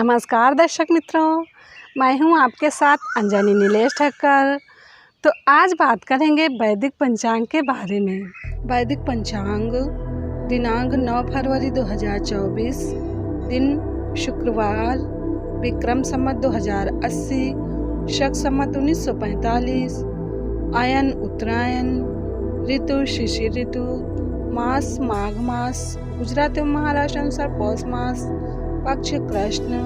नमस्कार दर्शक मित्रों, मैं हूं आपके साथ अंजनी नीलेश ठक्कर। तो आज बात करेंगे वैदिक पंचांग के बारे में। वैदिक पंचांग दिनांक 9 फरवरी 2024, दिन शुक्रवार, विक्रम संवत 2080, शक संवत 1945, आयन उत्तरायण, ऋतु शिशिर ऋतु, मास माघ मास, गुजरात एवं महाराष्ट्र अनुसार पौष मास, पक्ष कृष्ण,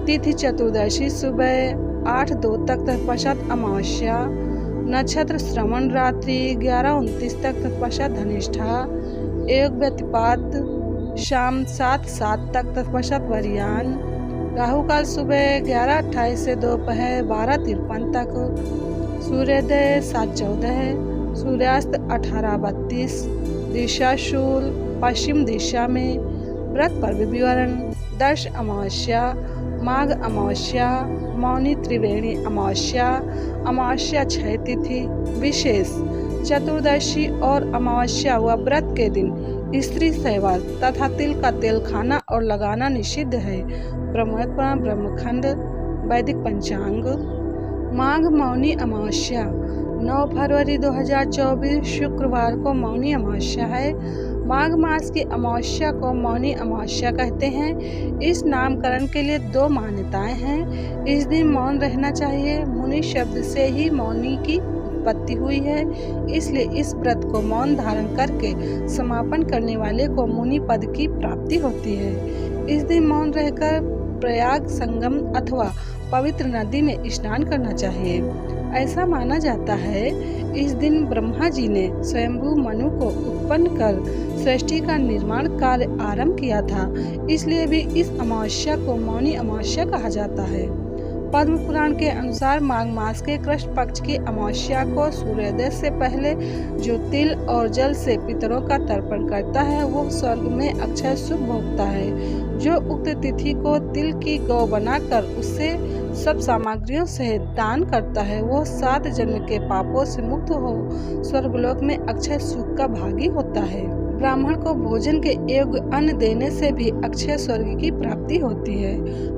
तिथि चतुर्दशी सुबह 8:02 तक तत्पश्चात अमावस्या, नक्षत्र श्रवण रात्रि 11:29 तक तत्पश्चात धनिष्ठा, योग व्यतिपात शाम 7:07 तक तत्पश्चात वरियान, राहु काल सुबह 11:28 से दोपहर 12:53 तक, सूर्योदय 7:14, सूर्यास्त 18:32, दिशा शूल पश्चिम दिशा में, व्रत पर्व विवरण, दर्श अमावस्या, माघ अमावस्या, मौनी त्रिवेणी अमावस्या, अमावस्या क्षय तिथि, विशेष चतुर्दशी और अमावस्या व व्रत के दिन स्त्री सेवा तथा तिल का तेल खाना और लगाना निषिद्ध है। ब्रह्मपुराण ब्रह्मखंड वैदिक पंचांग। माघ मौनी अमावस्या 9 फरवरी 2024 शुक्रवार को मौनी अमावस्या है। माघ मास की अमावस्या को मौनी अमावस्या कहते हैं। इस नामकरण के लिए 2 मान्यताएं हैं। इस दिन मौन रहना चाहिए। मुनि शब्द से ही मौनी की उत्पत्ति हुई है, इसलिए इस व्रत को मौन धारण करके समापन करने वाले को मुनि पद की प्राप्ति होती है। इस दिन मौन रहकर प्रयाग संगम अथवा पवित्र नदी में स्नान करना चाहिए। ऐसा माना जाता है इस दिन ब्रह्मा जी ने स्वयंभू मनु को उत्पन्न कर सृष्टि का निर्माण कार्य आरंभ किया था, इसलिए भी इस अमावस्या को मौनी अमावस्या कहा जाता है। पद्म पुराण के अनुसार माघ मास के कृष्ण पक्ष की अमावस्या को सूर्योदय से पहले जो तिल और जल से पितरों का तर्पण करता है वो स्वर्ग में अक्षय सुख भोगता है। जो उक्त तिथि को तिल की गौ बनाकर उससे सब सामग्रियों से दान करता है वो 7 जन्म के पापों से मुक्त हो स्वर्गलोक में अक्षय सुख का भागी होता है। ब्राह्मण को भोजन के योग्य अन्न देने से भी अक्षय स्वर्ग की प्राप्ति होती है।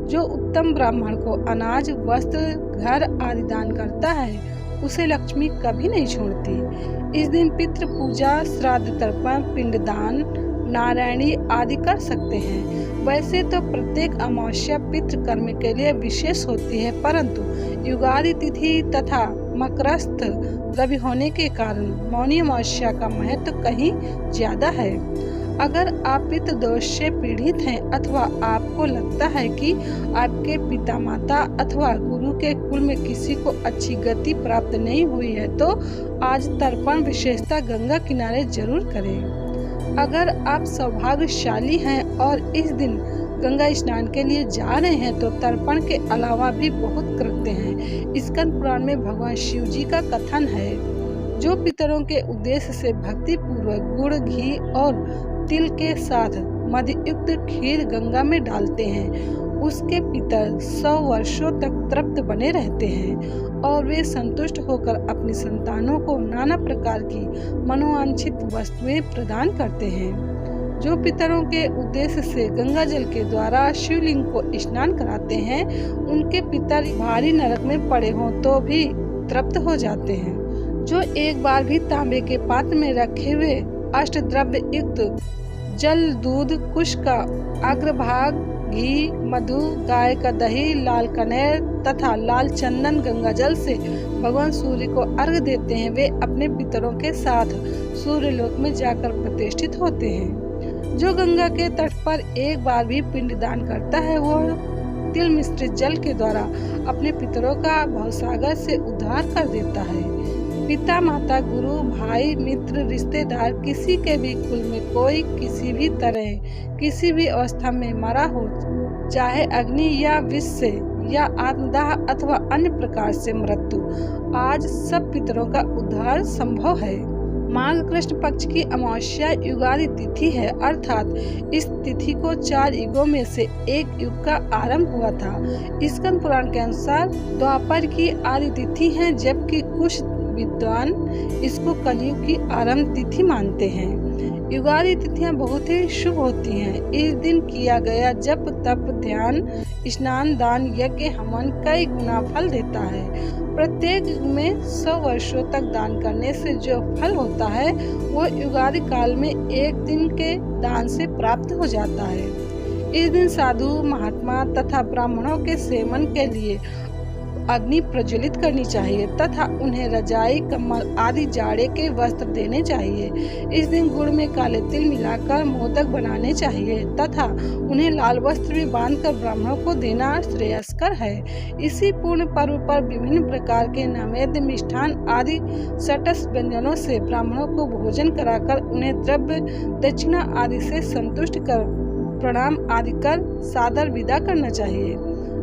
जो उत्तम ब्राह्मण को अनाज, वस्त्र, घर आदि दान करता है उसे लक्ष्मी कभी नहीं छोड़ती। इस दिन पितृ पूजा, श्राद्ध तर्पण, पिंडदान, नारायणी आदि कर सकते हैं। वैसे तो प्रत्येक अमावस्या पितृ कर्म के लिए विशेष होती है, परंतु युगादि तिथि तथा मकरस्थ रवि होने के कारण मौनी अमावस्या का महत्व कहीं ज्यादा है। अगर आप पितृ दोष से पीड़ित हैं अथवा आपको लगता है कि आपके पिता माता अथवा गुरु के कुल में किसी को अच्छी गति प्राप्त नहीं हुई है तो आज तर्पण विशेषता गंगा किनारे जरूर करें। अगर आप सौभाग्यशाली हैं और इस दिन गंगा स्नान के लिए जा रहे हैं तो तर्पण के अलावा भी बहुत करते हैं। स्कंद पुराण में भगवान शिव जी का कथन है, जो पितरों के उद्देश्य से भक्ति पूर्वक गुड़, घी और तिल के साथ मधुयुक्त खीर गंगा में डालते हैं उसके पितर 100 वर्षों तक तृप्त बने रहते हैं और वे संतुष्ट होकर अपनी संतानों को नाना प्रकार की मनोवांछित वस्तुएं प्रदान करते हैं। जो पितरों के उद्देश्य से गंगा जल के द्वारा शिवलिंग को स्नान कराते हैं उनके पितर भारी नरक में पड़े हों तो भी तृप्त हो जाते हैं। जो एक बार भी तांबे के पात्र में रखे हुए अष्टद्रव्य युक्त जल, दूध, कुश का अग्रभाग, घी, मधु, गाय का दही, लाल कनेर तथा लाल चंदन गंगा जल से भगवान सूर्य को अर्घ देते हैं वे अपने पितरों के साथ सूर्यलोक में जाकर प्रतिष्ठित होते हैं। जो गंगा के तट पर एक बार भी पिंडदान करता है वो तिल मिश्रित जल के द्वारा अपने पितरों का भवसागर से उद्धार कर देता है। पिता, माता, गुरु, भाई, मित्र, रिश्तेदार किसी के भी कुल में कोई किसी भी तरह किसी भी अवस्था में मरा हो, चाहे अग्नि या विष से या आत्मदाह अथवा अन्य प्रकार से मृत्यु, आज सब पितरों का उद्धार संभव है। माघ कृष्ण पक्ष की अमावस्या युगादि तिथि है, अर्थात इस तिथि को 4 युगों में से एक युग का आरंभ हुआ था। स्कंद पुराण के अनुसार द्वापर की आदि तिथि है, जबकि कुछ विद्वान इसको कलयुग की आरंभ तिथि मानते हैं। युगादि तिथियां बहुत ही शुभ होती हैं। इस दिन किया गया जप तप ध्यान स्नान दान यज्ञ हवन कई गुना फल देता है। प्रत्येक युग में 100 वर्षों तक दान करने से जो फल होता है वो युगादि काल में एक दिन के दान से प्राप्त हो जाता है। इस दिन साधु महात्मा तथा ब्राह्मणों के सेवन के लिए अग्नि प्रज्वलित करनी चाहिए तथा उन्हें रजाई कम्बल आदि जाड़े के वस्त्र देने चाहिए। इस दिन गुड़ में काले तिल मिलाकर मोदक बनाने चाहिए तथा उन्हें लाल वस्त्र में बांधकर ब्राह्मणों को देना श्रेयस्कर है। इसी पूर्ण पर्व पर विभिन्न प्रकार के नैवेद्य मिष्ठान आदि सटस व्यंजनों से ब्राह्मणों को भोजन कराकर उन्हें द्रव्य दक्षिणा आदि से संतुष्ट कर प्रणाम आदि कर सादर विदा करना चाहिए।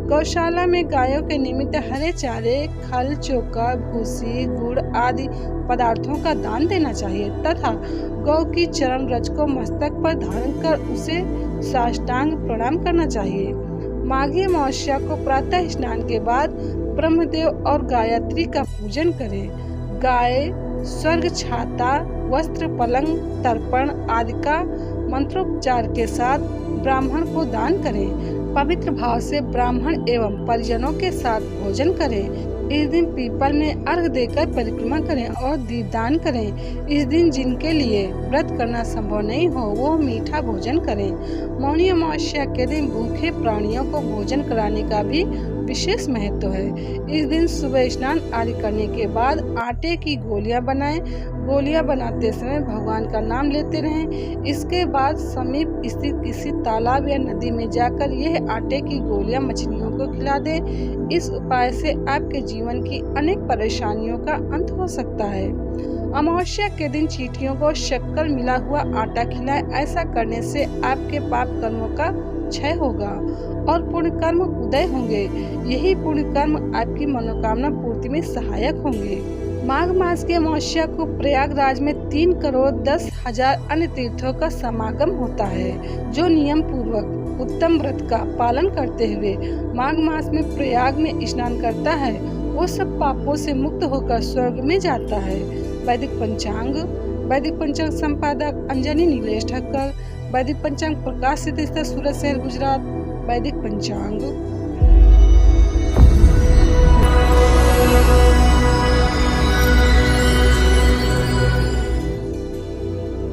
गौशाला में गायों के निमित्त हरे चारे खल चोकर भूसी गुड़ आदि पदार्थों का दान देना चाहिए तथा गौ की चरण रज को मस्तक पर धारण कर उसे साष्टांग प्रणाम करना चाहिए। माघी अमावस्या को प्रातः स्नान के बाद ब्रह्मदेव और गायत्री का पूजन करें। गाय स्वर्ग छाता वस्त्र पलंग तर्पण आदि का मंत्रोपचार के साथ ब्राह्मण को दान करें। पवित्र भाव से ब्राह्मण एवं परिजनों के साथ भोजन करें। इस दिन पीपल में अर्घ देकर परिक्रमा करें और दीपदान करें। इस दिन जिनके लिए व्रत करना संभव नहीं हो वो मीठा भोजन करें। मौनी अमावस्या के दिन भूखे प्राणियों को भोजन कराने का भी विशेष महत्व है। इस दिन सुबह स्नान आदि करने के बाद आटे की गोलियां बनाएं। गोलियां बनाते समय भगवान का नाम लेते रहें। इसके बाद समीप स्थित किसी तालाब या नदी में जाकर यह आटे की गोलियां मछलियों को खिला दें। इस उपाय से आपके जीवन की अनेक परेशानियों का अंत हो सकता है। अमावस्या के दिन चींटियों को शक्कर मिला हुआ आटा खिलाएं। ऐसा करने से आपके पाप कर्मों का क्षय होगा और पुण्य कर्म उदय होंगे। यही पुण्य कर्म आपकी मनोकामना पूर्ति में सहायक होंगे। माघ मास के अमावस्या को प्रयागराज में 3,10,000 अन्य तीर्थों का समागम होता है जो नियम पूर्वक उत्तम व्रत का पालन करते हुए माघ मास में प्रयाग में स्नान करता है वो सब पापों से मुक्त होकर स्वर्ग में जाता है। वैदिक पंचांग संपादक अंजनी नीलेश ठक्कर। वैदिक पंचांग प्रकाशित स्थित सूरत शहर गुजरात। वैदिक पंचांग।